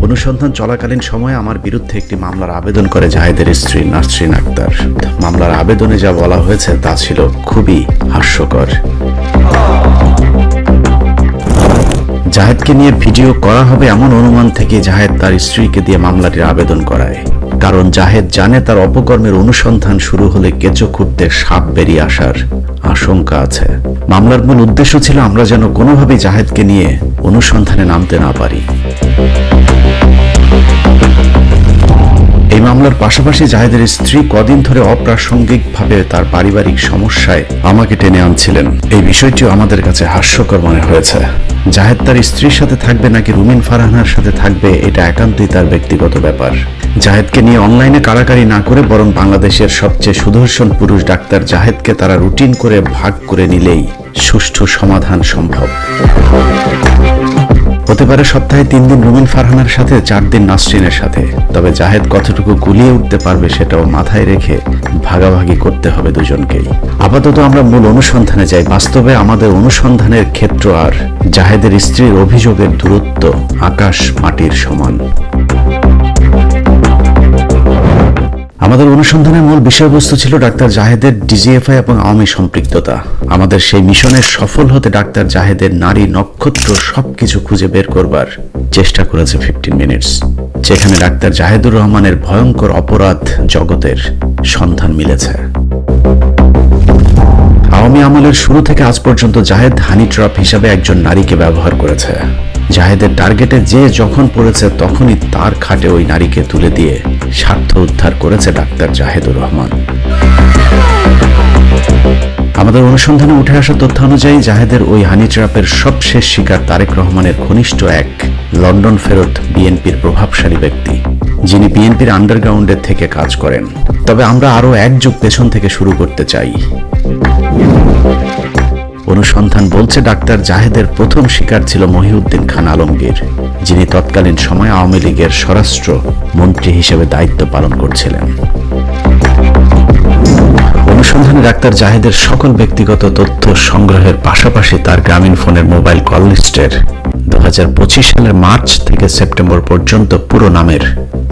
অনুসন্ধান চলাকালীন সময়ে আমার বিরুদ্ধে একটি মামলার আবেদন করে জাহেদের স্ত্রী নাসরিন আক্তার। মামলার আবেদনে যা বলা হয়েছে তা ছিল খুবই হাস্যকর। জাহেদকে নিয়ে ভিডিও করা হবে এমন অনুমান থেকে জাহেদ তার স্ত্রীকে দিয়ে মামলাটির আবেদন করায়। কারণ জাহেদ জানে তার অপকর্মের অনুসন্ধান শুরু হলে কেঁচো খুঁড়তে সাপ বেরিয়ে আসার আশঙ্কা আছে। মামলার মূল উদ্দেশ্য ছিল আমরা যেন কোনোভাবেই জাহেদকে নিয়ে অনুসন্ধানে নামতে না পারি। এই মামলার পাশাপাশি জাহেদের স্ত্রী কদিন ধরে অপ্রাসঙ্গিকভাবে তার পারিবারিক সমস্যায় আমাকে টেনে আনছিলেন। এই বিষয়টিও আমাদের কাছে হাস্যকর মনে হয়েছে। জাহেদ তার স্ত্রীর সাথে থাকবে নাকি রুমিন ফারহানার সাথে থাকবে এটা একান্তই তার ব্যক্তিগত ব্যাপার। জাহেদকে নিয়ে অনলাইনে কাড়াকাড়ি না করে বরং বাংলাদেশের সবচেয়ে সুদর্শন পুরুষ ডাক্তার জাহেদকে তারা রুটিন করে ভাগ করে নিলেই সুষ্ঠু সমাধান সম্ভব। হতে পারে সপ্তাহে 3 দিন রুমিন ফারহানার সাথে, 4 দিন নাসরিনের সাথে। তবে জাহেদ কতটুকু গুলিয়ে উঠতে পারবে সেটাও মাথায় রেখে ভাগাভাগি করতে হবে দুজনকেই। আপাতত আমরা মূল অনুসন্ধানে যাই। বাস্তবে আমাদের অনুসন্ধানের ক্ষেত্র আর জাহেদের স্ত্রীর অভিযোগের দূরত্ব আকাশ মাটির সমান। আমাদের অনুসন্ধানের মূল বিষয়বস্তু ছিল ডাক্তার জাহেদের ডিজিএফআই এবং আওয়ামী সম্পৃক্ততা। আমাদের সেই মিশনের সফল হতে ডাক্তার জাহেদের নারী নক্ষত্র সবকিছু খুঁজে বের করবার চেষ্টা করেছে 15 মিনিটস, যেখানে ডাক্তার জাহেদুর রহমানের ভয়ঙ্কর অপরাধ জগতের সন্ধান মিলেছে। আওয়ামী আমলের শুরু থেকে আজ পর্যন্ত জাহেদ হানি ট্র্যাপ হিসাবে একজন নারীকে ব্যবহার করেছে। জাহেদের টার্গেটে যে যখন পড়েছে তখনই তার খাটে ওই নারীকে তুলে দিয়ে স্বার্থ উদ্ধার করেছে ডাক্তার জাহেদুর রহমান। আমাদের অনুসন্ধানে উঠে আসা তথ্য অনুযায়ী জাহেদের ওই হানি ট্র্যাপের সবশেষ শিকার তারেক রহমানের ঘনিষ্ঠ এক লন্ডন ফেরত বিএনপির প্রভাবশালী ব্যক্তি, যিনি বিএনপির আন্ডারগ্রাউন্ডের থেকে কাজ করেন। তবে আমরা আরো এক যুগ পেছন থেকে শুরু করতে চাই। অনুসন্ধান বলছে ডাক্তার জাহেদের প্রথম শিকার ছিল মহিউদ্দিন খান আলমগীর, যিনি তৎকালীন সময়ে আওয়ামী লীগের স্বরাষ্ট্র মন্ত্রী হিসেবে দায়িত্ব পালন করছিলেন। অনুসন্ধানে ডাক্তার জাহেদের সকল ব্যক্তিগত তথ্য সংগ্রহের পাশাপাশি তার গ্রামীণ ফোনের মোবাইল কল লিস্টের 2025 সালের মার্চ থেকে সেপ্টেম্বর পর্যন্ত পুরো নামের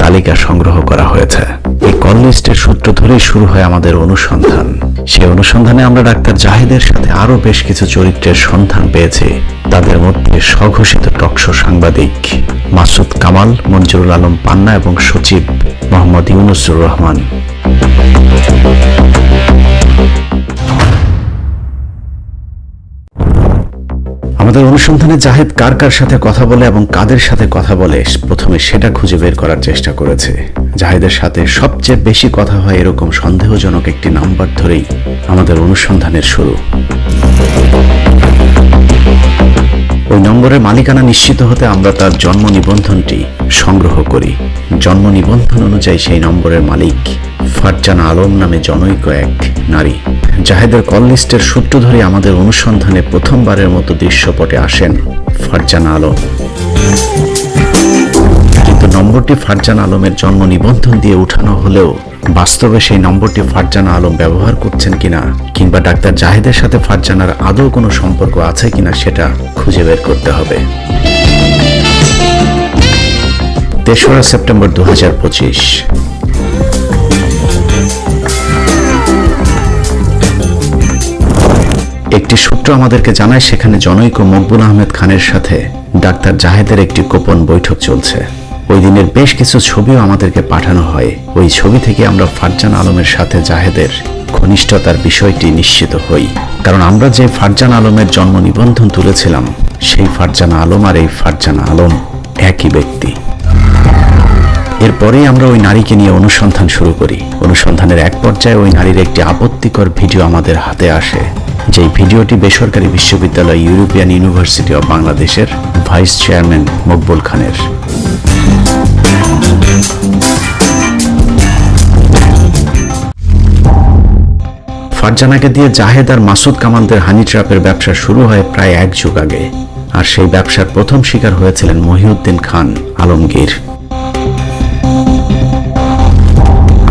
তালিকা সংগ্রহ করা হয়েছে। এই কল লিস্টের সূত্র ধরেই শুরু হয় আমাদের অনুসন্ধান। সেই অনুসন্ধানে আমরা ডাক্তার জাহেদের সাথে আরো বেশ কিছু চরিত্রের সন্ধান পেয়েছি। তাদের মধ্যে স্বঘোষিত টকশো সাংবাদিক মাসুদ কামাল, মঞ্জুরুল আলম পান্না এবং সচিব মোহাম্মদ ইউনুসুর রহমান। আমাদের অনুসন্ধানে জাহেদ কার কার সাথে কথা বলে এবং কাদের সাথে কথা বলে প্রথমে সেটা খুঁজে বের করার চেষ্টা করেছে। জাহেদের সাথে সবচেয়ে বেশি কথা হয় এরকম সন্দেহজনক একটি নাম্বার ধরেই আমাদের অনুসন্ধানের শুরু। ওই নম্বরের মালিকানা নিশ্চিত হতে আমরা তার জন্ম নিবন্ধনটি সংগ্রহ করি। জন্ম নিবন্ধন অনুযায়ী সেই নম্বরের মালিক ফারজানা আলম নামে জনৈক এক নারী। জাহেদের কল লিস্টের সূত্র ধরে আমাদের অনুসন্ধানে প্রথমবারের মতো দৃশ্যপটে আসেন ফারজানা আলম। কিন্তু নম্বরটি ফারজানা আলমের জন্ম নিবন্ধন দিয়ে উঠানো হলেও বাস্তবে সেই নম্বরটি ফারজানা আলম ব্যবহার করছেন কিনা কিংবা ডাক্তার জাহেদের সাথে ফারজানার আদৌ কোনো সম্পর্ক আছে কিনা সেটা খুঁজে বের করতে হবে। 3রা সেপ্টেম্বর 2025। একটি সূত্র আমাদেরকে জানায় সেখানে জনৈক মকবুল আহমেদ খানের সাথে ডাক্তার জাহেদের একটি গোপন বৈঠক চলছে। ওই দিনের বেশ কিছু ছবিও আমাদেরকে পাঠানো হয়। ওই ছবি থেকে আমরা ফারজানা আলমের সাথে জাহেদের ঘনিষ্ঠতার বিষয়টি নিশ্চিত হই। কারণ আমরা যে ফারজানা আলমের জন্ম নিবন্ধন তুলেছিলাম সেই ফারজানা আলম আর এই ফারজানা আলম একই ব্যক্তি। এরপরেই আমরা ওই নারীকে নিয়ে অনুসন্ধান শুরু করি। অনুসন্ধানের এক পর্যায়ে ওই নারীর একটি আপত্তিকর ভিডিও আমাদের হাতে আসে, যেই ভিডিওটি বেসরকারি বিশ্ববিদ্যালয় ইউরোপিয়ান ইউনিভার্সিটি অব বাংলাদেশের ভাইস চেয়ারম্যান মকবুল খানের। ফারজানাকে দিয়ে জাহেদ আর মাসুদ কামালদের হানি ট্র্যাপের ব্যবসা শুরু হয় প্রায় 1 যুগ আগে। আর সেই ব্যবসার প্রথম শিকার হয়েছিলেন মহিউদ্দিন খান আলমগীর।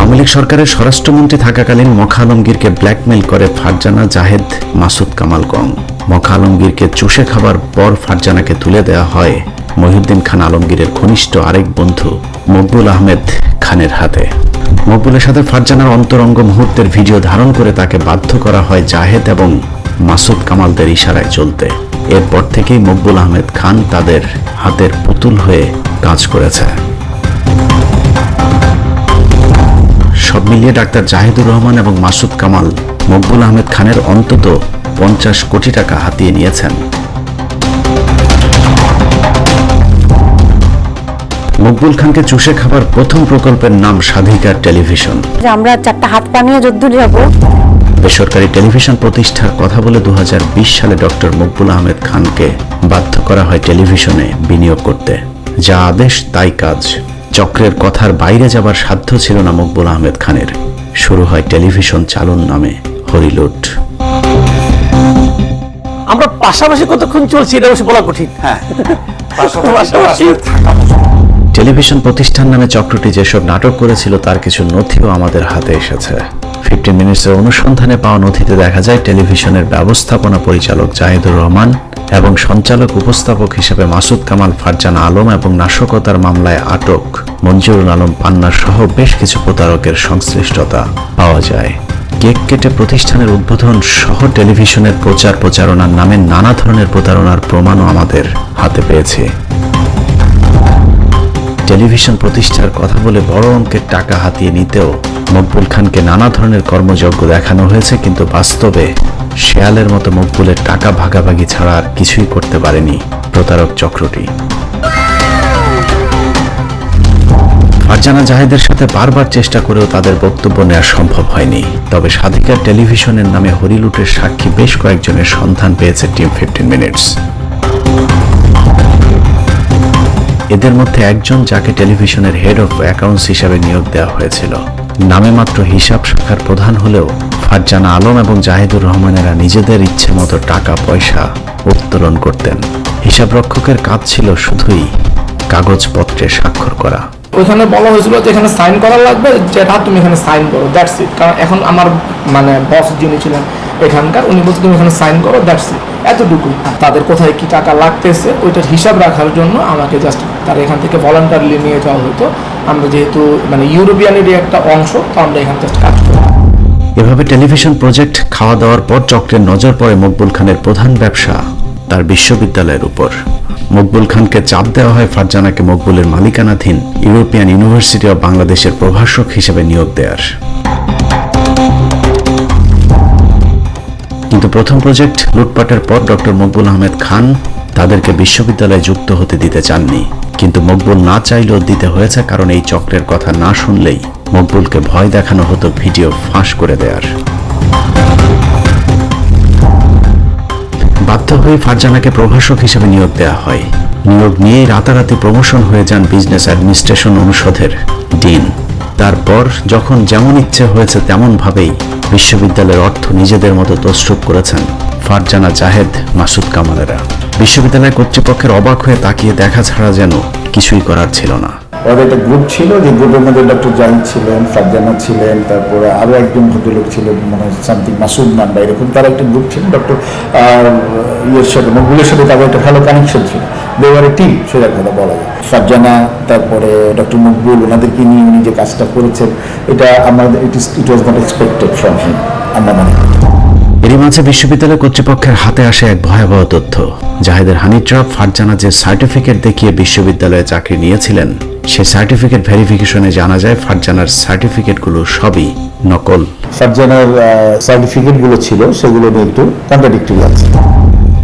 আওয়ামী লীগ সরকারের স্বরাষ্ট্রমন্ত্রী থাকাকালীন মখা আলমগীরকে ব্ল্যাকমেইল করে ফারজানা, জাহেদ, মাসুদ কামাল গং। মখা আলমগীরকে চুষে খাবার পর ফারজানাকে তুলে দেওয়া হয় মহিউদ্দিন খান আলমগীরের ঘনিষ্ঠ আরেক বন্ধু মকবুল আহমেদ খানের হাতে। মকবুলের সাথে ফারজানার অন্তরঙ্গ মুহূর্তের ভিডিও ধারণ করে তাকে বাধ্য করা হয় জাহেদ এবং মাসুদ কামালদের ইশারায় চলতে। এরপর থেকেই মকবুল আহমেদ খান তাদের হাতের পুতুল হয়ে কাজ করেছে। সব মিলিয়ে ডাক্তার জাহিদুর রহমান এবং মাসুদ কামাল মকবুল আহমেদ খানের অন্তত 50 কোটি টাকা হাতিয়ে নিয়েছেন। মকবুল খানকে চুষে খাবার প্রথম প্রকল্পের নাম স্বাধিকার টেলিভিশন। আমরা 4টা হাত পা নিয়ে যদ্দূর যাব। বেসরকারি টেলিভিশন প্রতিষ্ঠার কথা বলে 2020 সালে ডক্টর মকবুল আহমেদ খানকে বাধ্য করা হয় টেলিভিশনে বিনিয়োগ করতে। যা আদেশ তাই কাজ। চক্রের কথার বাইরে যাবার সাধ্য ছিল না মকবুল আহমেদ খানের। শুরু হয় টেলিভিশন চালন নামে হরিলুট। আমরা পাশাপাশি কতক্ষণ চলছি এটা অবশ্য বলা কঠিন। পাশাপাশি টেলিভিশন প্রতিষ্ঠান নামে চক্রটি যেসব নাটক করেছিল তার কিছু নথিও আমাদের হাতে এসেছে। 15 মিনিটসের অনুসন্ধানে পাওয়া নথিতে দেখা যায় টেলিভিশনের ব্যবস্থাপনা পরিচালক জাহিদুর রহমান এবং সঞ্চালক উপস্থাপক হিসেবে মাসুদ কামাল, ফারজানা আলম এবং নাশকতার মামলায় আটক মঞ্জুরুল আলম পান্না সহ বেশ কিছু প্রতারকের সংশ্লিষ্টতা পাওয়া যায়। কেক কেটে প্রতিষ্ঠানের উদ্বোধন সহ টেলিভিশনের প্রচার প্রচারণার নামে নানা ধরনের প্রতারণার প্রমাণও আমাদের হাতে পেয়েছে। টেলিভিশন প্রতিষ্ঠার কথা বলে বড় অঙ্কের টাকা হাতিয়ে নিতেও মকবুল খানকে নানা ধরনের কর্মযজ্ঞ দেখানো হয়েছে, কিন্তু বাস্তবে শেয়ালের মতো মকবুলের টাকা ভাগাভাগি ছাড়া আর কিছুই করতে পারেনি প্রতারক চক্রটি। ফারজানা জাহেদের সাথে বারবার চেষ্টা করেও তাদের বক্তব্য নেওয়া সম্ভব হয়নি। তবে স্বাধিকার টেলিভিশনের নামে হরিলুটের সাক্ষী বেশ কয়েকজনের সন্ধান পেয়েছে টিম 15 মিনিটস। এদের মধ্যে একজন যাকে টেলিভিশনের হেড অফ অ্যাকাউন্টস হিসাবে নিয়োগ দেওয়া হয়েছিল। নামে মাত্র হিসাব শাখার প্রধান হলেও ফারজানা আলম এবং জাহিদুর রহমানেরা নিজেদের ইচ্ছে মতো টাকা পয়সা উত্তোলন করতেন। হিসাবরক্ষকের কাজ ছিল শুধুই কাগজপত্রে স্বাক্ষর করা। ওইখানে বলা হয়েছিল যে এখানে সাইন করা লাগবে, যেটা তুমি এখানে সাইন করো, দ্যাটস ইট। কারণ এখন আমার বস যিনি ছিলেন এখানকার, উনি বলছে তুমি এখানে সাইন করো, দ্যাটস ইট, এতটুকুই। তাদের কোথায় কি টাকা লাগতেছে ওইটার হিসাব রাখার জন্য আমাকে জাস্ট তারা এখান থেকে ভলান্টারিলি নিয়ে যাওয়া হতো। আমরা যেহেতু ইউরোপিয়ানেরই একটা অংশ, তো আমরা এখানে জাস্ট কাজ করি। এভাবে টেলিভিশন প্রজেক্ট খাওয়া দাওয়ার পর চক্রের নজর পড়ে মকবুল খানের প্রধান ব্যবসা তার বিশ্ববিদ্যালয়ের উপর। মকবুল খানকে চাপ দেওয়া হয় ফারজানাকে মকবুলের মালিকানাধীন ইউরোপিয়ান ইউনিভার্সিটি অব বাংলাদেশের প্রভাষক হিসেবে নিয়োগ দেওয়ার। কিন্তু প্রথম প্রজেক্ট লুটপাটের পর ডক্টর মকবুল আহমেদ খান তাদেরকে বিশ্ববিদ্যালয়ে যুক্ত হতে দিতে চাননি। কিন্তু মকবুল না চাইলেও দিতে হয়েছে, কারণ এই চক্রের কথা না শুনলেই মকবুলকে ভয় দেখানো হতো ভিডিও ফাঁস করে দেওয়ার। বাধ্য হয়ে ফারজানাকে প্রভাষক হিসেবে নিয়োগ দেওয়া হয়। নিয়োগ নিয়েই রাতারাতি প্রমোশন হয়ে যান বিজনেস অ্যাডমিনিস্ট্রেশন অনুষদের ডিন। তারপর যখন যেমন ইচ্ছে হয়েছে তেমন ভাবেই বিশ্ববিদ্যালয়ের অর্থ নিজেদের মতো তছরূপ করেছেন ফারজানা, জাহেদ, মাসুদ কামালেরা। বিশ্ববিদ্যালয় কর্তৃপক্ষের অবাক হয়ে তাকিয়ে দেখা ছাড়া যেন কিছুই করার ছিল না। ওদের একটা গ্রুপ ছিল, যে গ্রুপের মধ্যে ডক্টর জাহিদ ছিলেন, ফারজানা ছিলেন, তারপরে আরও একজন ভদ্রলোক ছিলেন, মানে সামথিং মাসুদ নাম বা এরকম, তার একটা গ্রুপ ছিল। ডক্টর ইয়ের সাথে মকবুলের সাথে তাদের একটা ভালো কানেকশন ছিল, দেওয়ারে টিম, সেটা কথা বলা যায়। ফারজানা, তারপরে ডক্টর মকবুল, ওনাদেরকে নিয়ে উনি যে কাজটা করেছেন, এটা আমাদের it was not expected from him, আমরা মনে করি। এরই মাঝে বিশ্ববিদ্যালয় কর্তৃপক্ষের হাতে আসে এক ভয়াবহ তথ্য। জাহেদের হানি ট্র্যাপ। ফারজানা যে সার্টিফিকেট দেখিয়ে বিশ্ববিদ্যালয়ে চাকরি নিয়েছিলেন, সে সার্টিফিকেট ভেরিফিকেশনে জানা যায় ফারজানার সার্টিফিকেটগুলো সবই নকল। ফারজানার সার্টিফিকেটগুলো ছিল, সেগুলো নিয়ে একটু কন্ট্রাডিক্টরি আছে।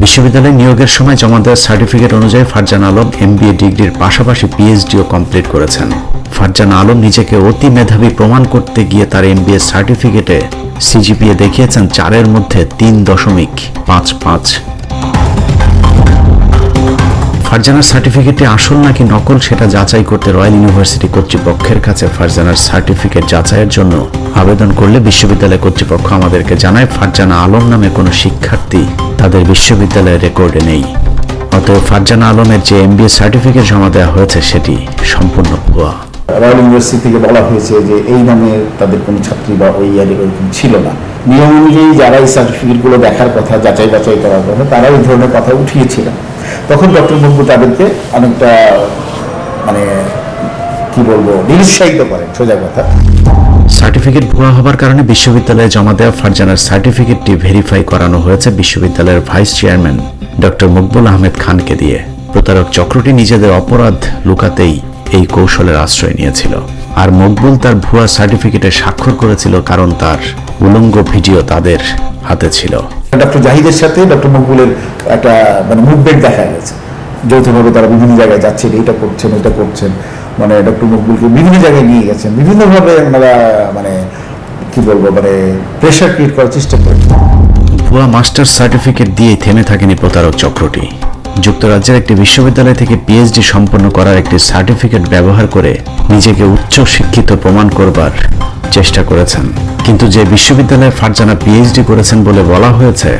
বিশ্ববিদ্যালয়ে নিয়োগের সময় জমা দেওয়া সার্টিফিকেট অনুযায়ী ফারজানা আলম MBA ডিগ্রির পাশাপাশি PhDও কমপ্লিট করেছেন। ফারজানা আলম নিজেকে অতি মেধাবী প্রমাণ করতে গিয়ে তার MBA সার্টিফিকেটে CGPA দেখিয়েছেন 4-এর মধ্যে 3.55। ফারজানার সার্টিফিকেটে আসল নাকি নকল সেটা যাচাই করতে রয়্যাল ইউনিভার্সিটি কর্তৃপক্ষের কাছে ফারজানার সার্টিফিকেট যাচাইয়ের জন্য আবেদন করলে বিশ্ববিদ্যালয় কর্তৃপক্ষ আমাদেরকে জানায় ফারজানা আলম নামে কোনো শিক্ষার্থী তাদের বিশ্ববিদ্যালয়ের রেকর্ডে নেই। অতএব ফারজানা আলমের যে MBA সার্টিফিকেট জমা দেওয়া হয়েছে সেটি সম্পূর্ণ ভুয়া। রয়্যাল ইউনিভার্সিটি থেকে বলা হয়েছে যে এই নামে তাদের কোনো ছাত্রী বা ওই ইয়ারে ওরকম ছিল না। নিয়ম অনুযায়ী যারা এই সার্টিফিকেটগুলো দেখার কথা, যাচাই বাছাই করার কথা, তারা এই ধরনের কথা উঠিয়েছিলেন। তখন ডক্টর মকবুল তাদেরকে অনেকটা মানে কি বলবো নিরুৎসাহিত করেন, সোজা কথা। সার্টিফিকেট ভুয়া হবার কারণে বিশ্ববিদ্যালয়ে জমা দেওয়া ফারজানার সার্টিফিকেটটি ভেরিফাই করানো হয়েছে বিশ্ববিদ্যালয়ের vice chairman doctor Maqbool Ahmed খানকে দিয়ে। প্রতারক চক্রটি নিজেদের অপরাধ লুকাতেই এই কৌশলের আশ্রয় নিয়েছিল। আর মকবুল তার ভুয়া সার্টিফিকেটে স্বাক্ষর করেছিল কারণ তার উলঙ্গ ভিডিও তাদের হাতে ছিল। ডক্টর জাহিদের সাথে ডক্টর মকবুলের একটা মানে মুভমেন্ট দেখা গেছে, যৌথভাবে তারা বিভিন্ন জায়গায় যাচ্ছেন, এটা করছেন ওটা করছেন, মানে ডক্টর মকবুলকে বিভিন্ন জায়গায় নিয়ে গেছেন, বিভিন্নভাবে ওনারা মানে কি বলবো মানে প্রেশার ক্রিয়েট করার চেষ্টা করেছেন। ভুয়া মাস্টার্স সার্টিফিকেট দিয়ে থেমে থাকেনি প্রতারক চক্রটি। যুক্তরাজ্যের একটি বিশ্ববিদ্যালয় থেকে পিএইচডি সম্পন্ন করার একটি সার্টিফিকেট ব্যবহার করে নিজেকে উচ্চ শিক্ষিত প্রমাণ করবার চেষ্টা করেছেন। কিন্তু যে বিশ্ববিদ্যালয়ে ফারজানা পিএইচডি করেছেন বলে বলা হয়েছে,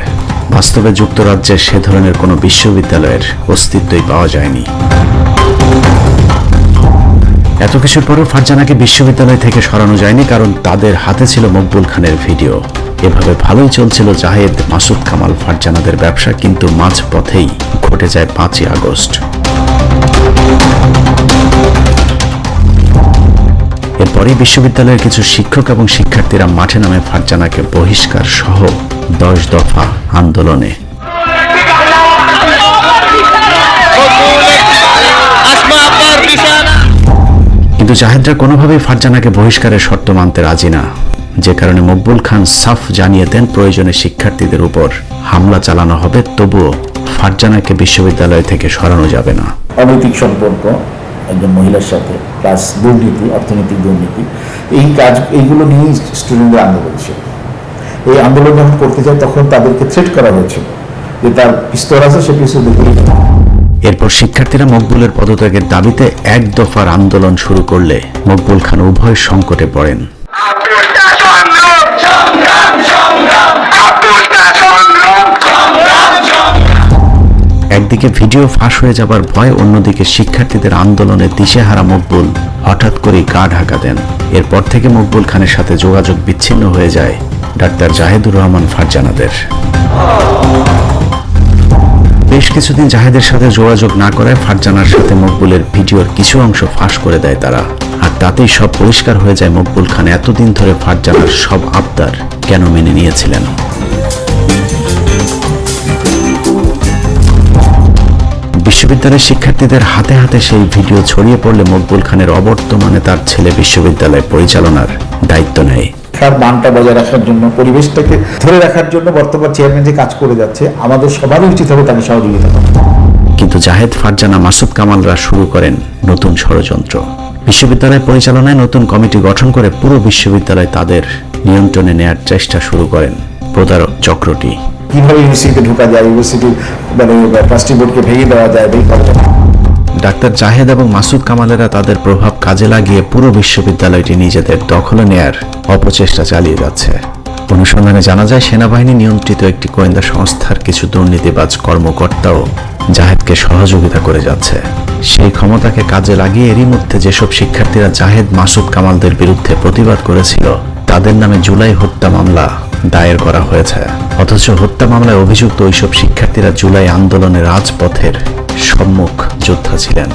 বাস্তবে যুক্তরাজ্যে সে ধরনের কোনো বিশ্ববিদ্যালয়ের অস্তিত্বই পাওয়া যায়নি। এত কিছুর পরেও ফারজানাকে বিশ্ববিদ্যালয় থেকে সরানো যায়নি, কারণ তাদের হাতে ছিল মকবুল খানের ভিডিও। এভাবে ভালোই চলছিল জাহেদ, মাসুদ কামাল, ফারজানাদের ব্যবসা, কিন্তু মাঝপথেই ঘটে যায় 5ই আগস্ট। এরপরই বিশ্ববিদ্যালয়ের কিছু শিক্ষক এবং শিক্ষার্থীরা মাঠে নামে ফারজানাকে বহিষ্কার সহ 10 দফা আন্দোলনে। কিন্তু জাহেদরা কোনোভাবেই ফারজানাকে বহিষ্কারের শর্ত মানতে রাজি না, যে কারণে মকবুল খান সাফ জানিয়ে দেন প্রয়োজনে শিক্ষার্থীদের উপর হামলা চালানো হবে, তবুও ফারজানাকে বিশ্ববিদ্যালয় থেকে সরানো যাবে না। অনৈতিক সম্পর্ক একজন মহিলার সাথে, প্লাস দুর্নীতি, অর্থনৈতিক দুর্নীতি, এইগুলো নিয়েই স্টুডেন্টদের আন্দোলন ছিল। এই আন্দোলন যখন করতে যায় তখন তাদেরকে থ্রেট করা হয়েছিল যে তার পিস্তল আছে, সে পিস্তল দিয়ে। এরপর শিক্ষার্থীরা মকবুলের পদত্যাগের দাবিতে 1 দফার আন্দোলন শুরু করলে মকবুল খান উভয় সংকটে পড়েন। একদিকে ভিডিও ফাঁস হয়ে যাবার ভয়, অন্যদিকে শিক্ষার্থীদের আন্দোলনে দিশেহারা মকবুল হঠাৎ করেই গা ঢাকা দেন। এরপর থেকে মকবুল খানের সাথে যোগাযোগ বিচ্ছিন্ন হয়ে যায় ডাক্তার জাহেদুর রহমান ফারজানাদের। বেশ কিছুদিন জাহেদের সাথে যোগাযোগ না করায় ফারজানার সাথে মকবুলের ভিডিওর কিছু অংশ ফাঁস করে দেয় তারা। আর তাতেই সব পরিষ্কার হয়ে যায় মকবুল খান এতদিন ধরে ফারজানার সব আবদার কেন মেনে নিয়েছিলেন। বিশ্ববিদ্যালয়ের শিক্ষার্থীদের হাতে হাতে সেই ভিডিও ছড়িয়ে পড়লে মকবুল খানের অবর্তমানে তার ছেলে বিশ্ববিদ্যালয় পরিচালনার দায়িত্ব নেয়। তার মানটা বজায় রাখার জন্য, পরিবেশটাকে ধরে রাখার জন্য বর্তমান চেয়ারম্যান যে কাজ করে যাচ্ছে, আমাদের সবারই উচিত হবে তাকে সহযোগিতা করা। কিন্তু জাহেদ, ফারজানা, মাসুদ কামালরা শুরু করেন নতুন ষড়যন্ত্র। বিশ্ববিদ্যালয় পরিচালনায় নতুন কমিটি গঠন করে পুরো বিশ্ববিদ্যালয় তাদের নিয়ন্ত্রণে নেয়ার চেষ্টা শুরু করেন প্রতারক চক্রটি। কিভাবে ইউনিভার্সিটিতে ঢোকা যায়, ইউনিভার্সিটির মানে ট্রাস্টি বোর্ডকে ভেঙে দেওয়া যায়, ডাক্তার জাহেদ এবং মাসুদ কামালেরা তাদের প্রভাব কাজে লাগিয়ে পুরো বিশ্ববিদ্যালয়টি নিজেদের দখলে নেয়ার অপচেষ্টা চালিয়ে যাচ্ছে। অনুসন্ধানে জানা যায় সেনাবাহিনী নিয়ন্ত্রিত একটি গোয়েন্দা সংস্থার কিছু দুর্নীতিবাজ কর্মকর্তাও জাহেদকে সহযোগিতা করে যাচ্ছে। সেই ক্ষমতাকে কাজে লাগিয়ে এরই মধ্যে যেসব শিক্ষার্থীরা জাহেদ, মাসুদ কামালদের বিরুদ্ধে প্রতিবাদ করেছিল, তাদের নামে জুলাই হত্যা মামলা দায়ের করা হয়েছে। অথচ হত্যা মামলায় অভিযুক্ত ওইসব শিক্ষার্থীরা জুলাই আন্দোলনের রাজপথের সম্মুখ যোদ্ধা ছিলেন।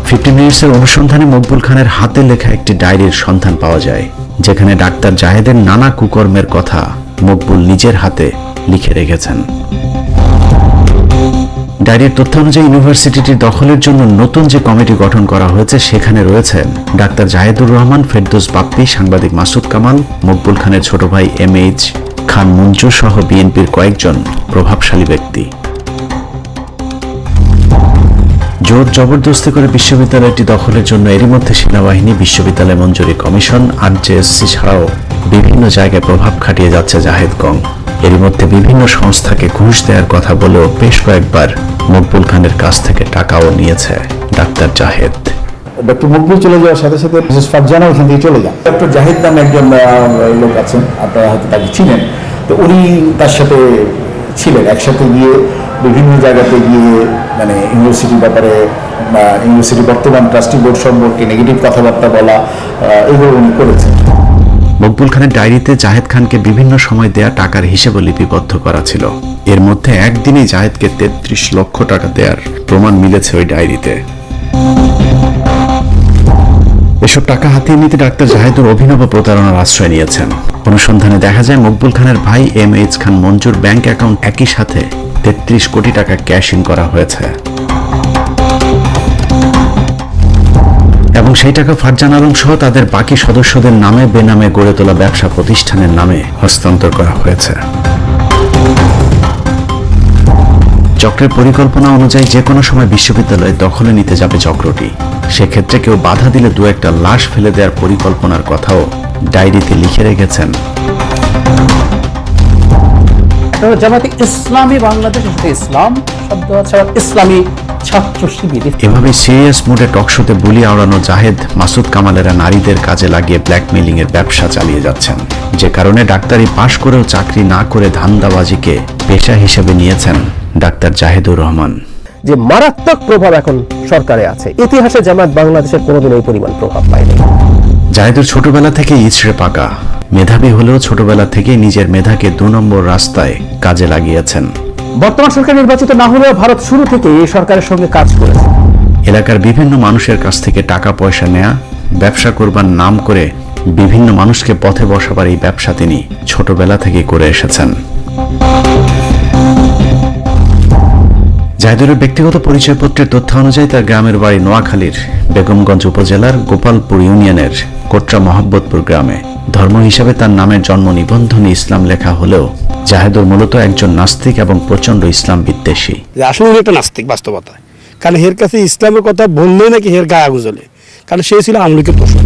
15 মিনিটসের অনুসন্ধানে মকবুল খানের হাতে লেখা একটি ডায়েরির সন্ধান পাওয়া যায়, যেখানে ডাক্তার জাহেদের নানা কুকর্মের কথা মকবুল নিজের হাতে লিখে রেখেছেন। ডায়েরির তথ্য অনুযায়ী ইউনিভার্সিটিটির দখলের জন্য নতুন যে কমিটি গঠন করা হয়েছে, সেখানে রয়েছেন ডাক্তার জাহেদুর রহমান, ফেরদৌস বাপ্পি, সাংবাদিক মাসুদ কামাল, মকবুল খানের ছোট ভাই MH খান মঞ্জু সহ বিএনপির কয়েকজন প্রভাবশালী ব্যক্তি। জোর জবরদস্তি করে বিশ্ববিদ্যালয়টি দখলের জন্য এরই মধ্যে সেনাবাহিনী, বিশ্ববিদ্যালয় মঞ্জুরি কমিশন, RJSC ছাড়াও বিভিন্ন জায়গায় প্রভাব খাটিয়ে যাচ্ছে জাহেদ গং। এরই মধ্যে বিভিন্ন সংস্থাকে ঘুষ দেওয়ার কথা বলেও বেশ কয়েকবার মকবুল খানের কাছ থেকে টাকাও নিয়েছে ডাক্তার জাহেদ। ডক্টর মকবুল চলে যাওয়ার সাথে সাথে মিসেস ফারজানা ওখান থেকে চলে যান। ডক্টর জাহেদ নামে একজন লোক আছেন, আপনারা হয়তো তাকে চিনেন, তো উনি তার সাথে ছিলেন, একসাথে গিয়ে বিভিন্ন জায়গাতে গিয়ে মানে ইউনিভার্সিটির ব্যাপারে, ইউনিভার্সিটি বর্তমান ট্রাস্টি বোর্ড সম্পর্কে নেগেটিভ কথাবার্তা বলা, এগুলো উনি করেছেন। মকবুল খানের ডায়েরিতে জাহেদ খানকে বিভিন্ন সময় দেয়া টাকার হিসেবও লিপিবদ্ধ করা ছিল। এর মধ্যে একদিনেই জাহেদকে 33 লক্ষ টাকা দেওয়ার প্রমাণ মিলেছে ওই ডায়েরিতে। এসব টাকা হাতিয়ে নিতে ডাক্তার জাহেদুর অভিনব প্রতারণার আশ্রয় নিয়েছেন। অনুসন্ধানে দেখা যায় মকবুল খানের ভাই MH খান মঞ্জুর ব্যাংক অ্যাকাউন্ট একই সাথে 33 কোটি টাকা ক্যাশ ইন করা হয়েছে এবং সেই টাকা ফারজান আলম সহ তাদের বাকি সদস্যদের নামে বেনামে গড়ে তোলা ব্যবসা প্রতিষ্ঠানের নামে হস্তান্তর করা হয়েছে। চক্রের পরিকল্পনা অনুযায়ী যে কোনো সময় বিশ্ববিদ্যালয়ে দখলে নিতে যাবে চক্রটি। সেক্ষেত্রে কেউ বাধা দিলে দু একটা লাশ ফেলে দেওয়ার পরিকল্পনার কথাও ডায়েরিতে লিখে রেখেছেন। জামাতে ইসলামী বাংলাদেশ, ইসলাম শব্দ আছে, ইসলামী ছাত্র শিবির। এভাবে সিরিয়াস মুডে টকশোতে বুলি আওড়ানো জাহেদ, মাসুদ কামালেরা নারীদের কাজে লাগিয়ে ব্ল্যাকমেইলিং এর ব্যবসা চালিয়ে যাচ্ছেন, যে কারণে ডাক্তারি পাশ করেও চাকরি না করে ধান্দাবাজিকে পেশা হিসেবে নিয়েছেন ডাক্তার জাহেদুর রহমান। যে মারাত্মক প্রভাব এখন সরকারে আছে, ইতিহাসে জামাত বাংলাদেশের কোনোদিন এই পরিমাণ প্রভাব পায়নি। জাহেদুর ছোটবেলা থেকে ইছড়ে পাকা, মেধাবী হলেও ছোটবেলা থেকে নিজের মেধাকে 2 নম্বর রাস্তায় কাজে লাগিয়েছেন। বর্তমান সরকার নির্বাচিত না হলেও ভারত শুরু থেকে এই সরকারের সঙ্গে কাজ করেছে। এলাকার বিভিন্ন মানুষের কাছ থেকে টাকা পয়সা নেয়া, ব্যবসা করবার নাম করে বিভিন্ন মানুষকে পথে বসাবার এই ব্যবসা তিনি ছোটবেলা থেকে করে এসেছেন। জাহেদুরের ব্যক্তিগত পরিচয়পত্রের তথ্য অনুযায়ী তার গ্রামের বাড়ি নোয়াখালীর বেগমগঞ্জ উপজেলার গোপালপুর ইউনিয়নের কোটরা মহাব্বতপুর গ্রামে। ধর্ম হিসাবে তার নামের জন্ম নিবন্ধনে ইসলাম লেখা হলেও জাহেদুর মূলত একজন নাস্তিক এবং প্রচন্ড ইসলাম বিদ্বেষী। আসলে একটা নাস্তিক বাস্তবতা, কারণ এর কাছে ইসলামের কথা বললেই নাকি এর গায়ে আগুন জ্বলে, কারণ সে ছিল আওয়ামী লীগের দোষর।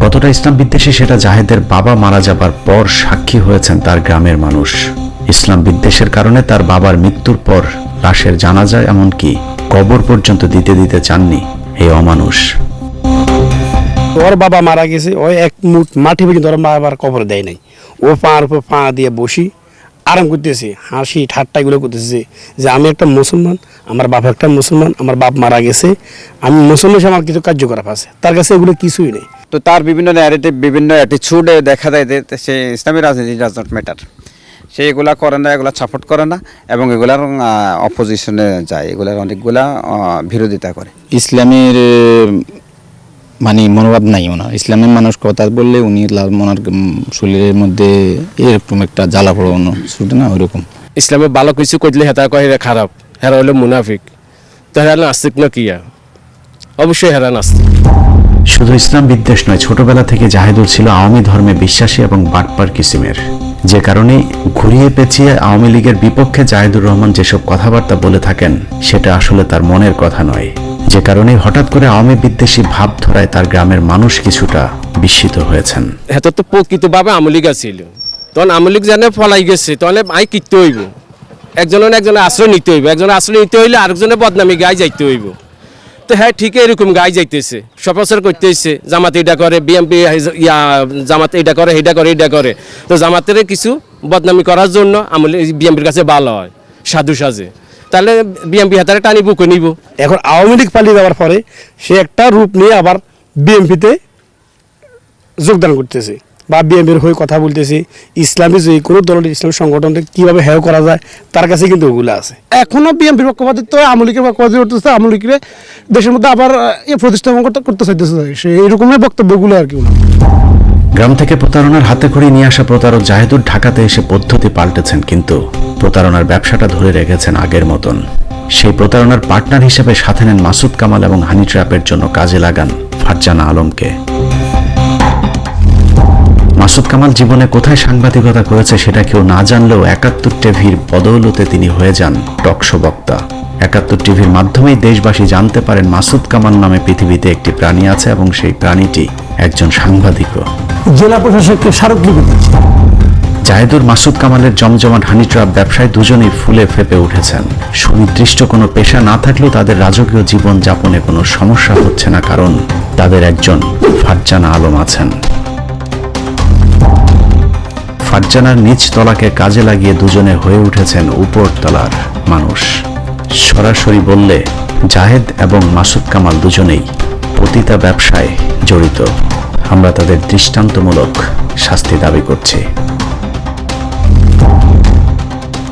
কতটা ইসলাম বিদ্বেষী সেটা জাহেদের বাবা মারা যাবার পর সাক্ষী হয়েছেন তার গ্রামের মানুষ। ইসলাম বিদ্বেষের কারণে তার বাবার মৃত্যুর পর লাশের জানাজা এমনকি কবর পর্যন্ত দিতে চাননি এই অমানুষ। ওর বাবা মারা গেছে, ওই এক মুঠ মাটি পর্যন্ত ওর বাবার কবর দেয় নাই। ও পার উপর পা দিয়ে বসি আরাম করতেছে, হাসি ঠাট্টা এগুলো করতেছে যে আমি একটা মুসলমান, আমার বাপ একটা মুসলমান, আমার বাপ মারা গেছে, আমি মুসলমান, আমার কিছু কার্যকলাপ আছে। তার কাছে এগুলো কিছুই নেই। তো তার বিভিন্ন ন্যারেটিভ, বিভিন্ন অ্যাটিচিউডে দেখা যায় যে সে ইসলামী রাজনীতি ডাজ নট ম্যাটার। সে এগুলা করে না, এগুলা সাপোর্ট করে না এবং এগুলার অপোজিশনে যায়, এগুলার অনেকগুলা বিরোধিতা করে। ইসলামের মানে মনোভাব নাই ওনার। ইসলামের মানুষ কথা বললে উনি ওনার শরীরের মধ্যে এরকম একটা জ্বালা পড়ানো ছুটে না, ওইরকম। ইসলামে ভালো কিছু করলে হেতা কয় হেরা খারাপ, হেরা হলো মুনাফিক, তো হেরা নাস্তিক না কিয়া? অবশ্যই হেরা নাস্তিক। শুধু ইসলাম বিদ্বেষ নয়, ছোটবেলা থেকে জাহেদুর ছিল আওয়ামী ধর্মে বিশ্বাসী এবং বাটপার কিসিমের, যে কারণে ঘুরিয়ে পেঁচিয়ে আওয়ামী লীগের বিপক্ষে জাহেদুর রহমান যেসব কথাবার্তা বলে থাকেন সেটা আসলে তার মনের কথা নয়, যে কারণে হঠাৎ করে আওয়ামী বিদ্বেষী ভাব ধরায় তার গ্রামের মানুষ কিছুটা বিস্মিত হয়েছেন। হেতা তো প্রকৃতভাবে আওয়ামী লীগ ছিল, তখন আওয়ামী লীগ জানে ফলাই গেছে, তাহলে আই কিনতে হইব, একজনের আশ্রয় নিতে হইব, একজনের আশ্রয় নিতে হইলে আরেকজনের বদনামি গায়ে যাইতে হইব। তো হ্যাঁ ঠিকই এরকম গায়ে যাইতেছে, সপ্রচার করতেছে, জামাত এটা করে, বিএমপি জামাত এটা করে, এটা করে, এটা করে। তো জামাতের কিছু বদনামি করার জন্য বিএমপির কাছে ভালো হয়, সাধু সাজে, তাহলে বিএমপি হাতারে টানি বুকে নিব। এখন আওয়ামী লীগ পালিয়ে যাওয়ার পরে সে একটা রূপ নিয়ে আবার বিএমপিতে যোগদান করতেছে বা বিএমপির হয়ে কথা বলতেছে। ইসলামী যে কোনো দলের ইসলামী সংগঠনকে কীভাবে হেয় করা যায় তার কাছে কিন্তু ওগুলো আছে। এখনও বিএমপির পক্ষপাতিত্ব আওয়ামী লীগের পক্ষপাতিত্ব করতেছে, আওয়ামী লীগের দেশের মধ্যে আবার প্রতিষ্ঠাপন করতে চাইতেছে, সে এইরকমের বক্তব্যগুলো আর কি। গ্রাম থেকে প্রতারণার হাতে খড়ি নিয়ে আসা প্রতারক জাহেদুর ঢাকাতে এসে পদ্ধতি পাল্টেছেন, কিন্তু প্রতারণার ব্যবসাটা ধরে রেখেছেন আগের মতন। সেই প্রতারণার পার্টনার হিসেবে সাথে নেন মাসুদ কামাল এবং হানি ট্র্যাপের জন্য কাজে লাগান ফারজানা আলমকে। মাসুদ কামাল জীবনে কোথায় সাংবাদিকতা করেছে সেটা কেউ না জানলেও ৭১ টিভির বদৌলতে তিনি হয়ে যান টকশো বক্তা। ৭১ টিভির মাধ্যমেই দেশবাসী জানতে পারেন মাসুদ কামাল নামে পৃথিবীতে একটি প্রাণী আছে এবং সেই প্রাণীটি একজন সাংবাদিকও। জেলা প্রশাসককে স্মারকলিপি দিচ্ছে। জাহেদুর মাসুদ কামালের জমজমাট হানি ট্র্যাপ ব্যবসায় দুজনেই ফুলে ফেপে উঠেছেন। সুনির্দিষ্ট কোনো পেশা না থাকলেও তাদের রাজকীয় জীবন যাপনে কোনো সমস্যা হচ্ছে না, কারণ তাদের একজন ফারজানা আলম আছেন। ফারজানার নিচ তলাকে কাজে লাগিয়ে দুজনে হয়ে উঠেছেন উপরতলার মানুষ। সরাসরি বললে জাহেদ এবং মাসুদ কামাল দুজনেই পতিতা ব্যবসায় জড়িত। আমরা তাদের দৃষ্টান্তমূলক শাস্তি দাবি করছি।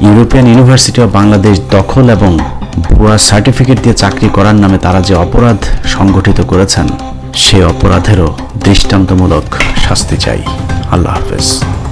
ইউরোপিয়ান ইউনিভার্সিটি অব বাংলাদেশ দখল এবং ভুয়া সার্টিফিকেট দিয়ে চাকরি করার নামে তারা যে অপরাধ সংগঠিত করেছেন, সে অপরাধেরও দৃষ্টান্তমূলক শাস্তি চাই। আল্লাহ হাফেজ।